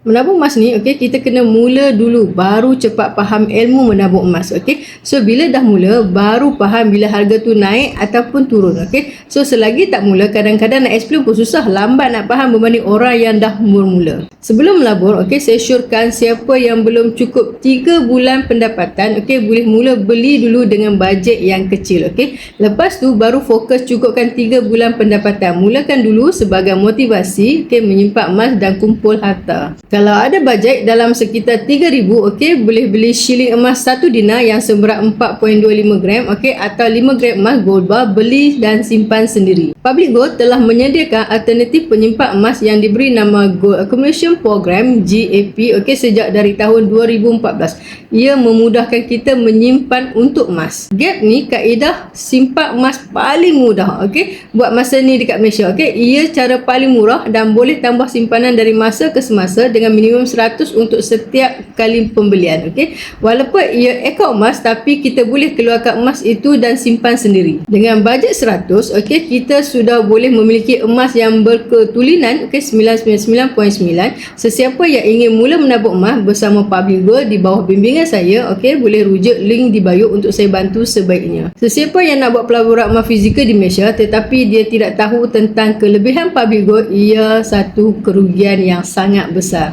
Menabung emas ni, okey, kita kena mula dulu baru cepat faham ilmu menabung emas, okey. So bila dah mula baru faham bila harga tu naik ataupun turun, okey. So selagi tak mula, kadang-kadang nak explain pun susah, lambat nak faham berbanding orang yang dah mula. Sebelum melabur, okey, saya syorkan siapa yang belum cukup 3 bulan pendapatan, okey, boleh mula beli dulu dengan bajet yang kecil, okey. Lepas tu baru fokus cukupkan 3 bulan pendapatan. Mulakan dulu sebagai motivasi, okey, menyimpan emas dan kumpul harta. Kalau ada bajet dalam sekitar 3,000, okey, boleh beli shilling emas 1 dinar yang seberat 4.25 gram, okey, atau 5 gram emas gold bar, beli dan simpan sendiri. Public Gold telah menyediakan alternatif penyimpan emas yang diberi nama Gold Accumulation Program GAP, okey, sejak dari tahun 2014. Ia memudahkan kita menyimpan untuk emas. GAP ni kaedah simpan emas paling mudah, okey, buat masa ni dekat Malaysia, okey. Ia cara paling murah dan boleh tambah simpanan dari masa ke semasa dengan minimum 100 untuk setiap kali pembelian, okey. Walaupun ia akaun emas, tapi kita boleh keluarkan emas itu dan simpan sendiri. Dengan bajet 100, okey, kita sudah boleh memiliki emas yang berketulinan, okey, 999.9. Sesiapa yang ingin mula menabung emas bersama Public Gold di bawah bimbingan saya, okey, boleh rujuk link di bio untuk saya bantu sebaiknya. Sesiapa yang nak buat pelaburan emas fizikal di Malaysia tetapi dia tidak tahu tentang kelebihan Public Gold, ia satu kerugian yang sangat besar.